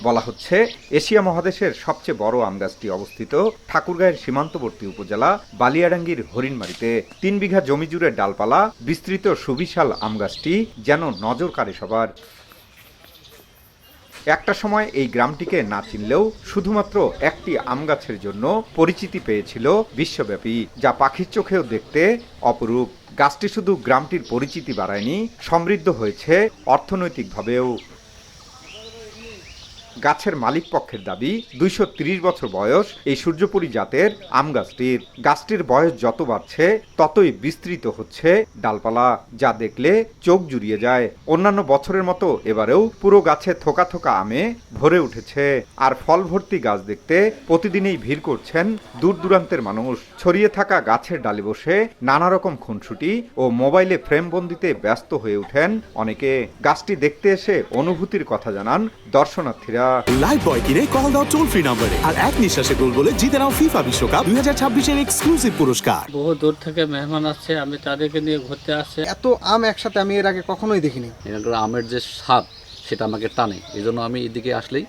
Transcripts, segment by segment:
বলা হচ্ছে এশিয়া মহাদেশের সবচেয়ে বড় আম গাছটি অবস্থিত ঠাকুরগাঁয়ের সীমান্তবর্তী উপজেলা বালিয়াডাঙ্গির হরিণমারীতে। ৩ বিঘা জমি জুড়ে ডালপালা বিস্তৃত সুবিশাল আম গাছটি যেন নজর কাড়ে সবার। একটা সময় এই গ্রামটিকে না চিনলেও শুধুমাত্র একটি আম গাছের জন্য পরিচিতি পেয়েছিল বিশ্বব্যাপী, যা পাখির চোখেও দেখতে অপরূপ। গাছটি শুধু গ্রামটির পরিচিতি বাড়ায়নি, সমৃদ্ধ হয়েছে অর্থনৈতিকভাবেও। গাছের মালিক পক্ষের দাবি ২৩০ বছর বয়স এই সূর্যপুরী জাতের আম গাছটির। গাছটির বয়স যত বাড়ছে ততই বিস্তৃত হচ্ছে ডালপালা, যা দেখলে চোখ জুড়িয়ে যায়। অন্যান্য বছরের মতো এবারেও পুরো গাছে থোকা থোকা আমে ভরে উঠেছে। আর ফল ভর্তি গাছ দেখতে প্রতিদিনই ভিড় করছেন দূর দূরান্তের মানুষ। ছড়িয়ে থাকা গাছের ডালে বসে নানা রকম খুনসুটি ও মোবাইলে ফ্রেমবন্দিতে ব্যস্ত হয়ে ওঠেন অনেকে। গাছটি দেখতে এসে অনুভূতির কথা জানান দর্শনার্থীরা। লাইভ বয় কিনে কল দাও টোল ফ্রি নম্বরে, আর এক নিঃশ্বাসে গোল বলে জিতে নাও ফিফা বিশ্বকাপ ২০২৬ এক্সক্লুসিভ পুরস্কার। বহু দূর থেকে মেহমান আসছে, আমি তাদেরকে নিয়ে ঘুরতে আসছে। এত আম একসাথে আমি এর আগে কখনোই দেখিনি। এখানকার আমের যে স্বাদ সেটা আমাকে টানে, এই জন্য আমি এদিকে আসলেই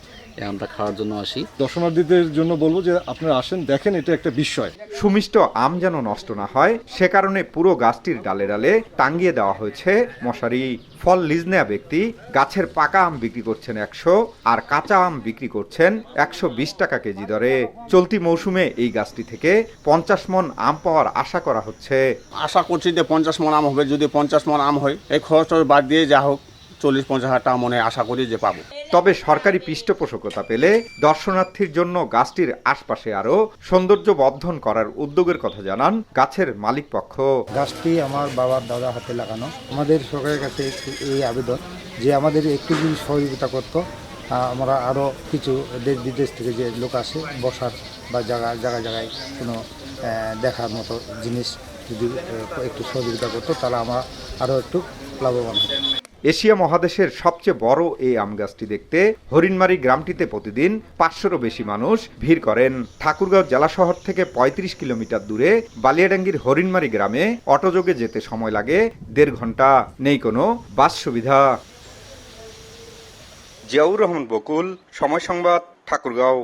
আমরা খাওয়ার জন্য আসি। দর্শনার্থীদের জন্য বলবো যে আপনারা আসেন, দেখেন, এটা একটা বিস্ময়। সুমিষ্ট আম যেন নষ্ট না হয় সে কারণে পুরো গাছটির ডালে ডালে টাঙ্গিয়ে দেওয়া হয়েছে মশারি। ফল লিজ নেয়া ব্যক্তি গাছের পাকা আম বিক্রি করছেন ১০০ আর কাঁচা আম বিক্রি করছেন ১২০ টাকা কেজি দরে। চলতি মৌসুমে এই গাছটি থেকে ৫০ মণ আম পাওয়ার আশা করা হচ্ছে। আশা করছি যে ৫০ মণ আম হবে। যদি ৫০ মণ আম হয়, এই খরচ বাদ দিয়ে যা হোক ৪০-৫০ হাজার টাকা মনে আশা করি যে পাবো। তবে সরকারি পৃষ্ঠপোষকতা পেলে দর্শনার্থীর জন্য গাছটির আশপাশে আরো সৌন্দর্য বর্ধন করার উদ্যোগের কথা জানান গাছের মালিক পক্ষ। গাছটি আমার বাবার দাদা হাতে লাগানো। আমাদের সরকারের কাছে এই আবেদন যে আমাদের একটু যদি সহযোগিতা করতো, আমরা আরও কিছু দেশ বিদেশ থেকে যে লোক আসে বসার বা জায়গায় কোনো দেখার মতো জিনিস যদি একটু সহযোগিতা করতো, তাহলে আমরা আরও একটু লাভবান হতো। এশিয়া মহাদেশের সবচেয়ে বড় এই আম গাছটি দেখতে হরিণমারী গ্রামটিতে প্রতিদিন ৫০০রও বেশি মানুষ ভিড় করেন। ঠাকুরগাঁও জেলা শহর থেকে ৩৫ কিলোমিটার দূরে বালিয়াডাঙ্গির হরিণমারী গ্রামে অটোযোগে যেতে সময় লাগে ১.৫ ঘন্টা। নেই কোনো বাস সুবিধা। জিয়াউর রহমান বকুল, সময় সংবাদ, ঠাকুরগাঁও।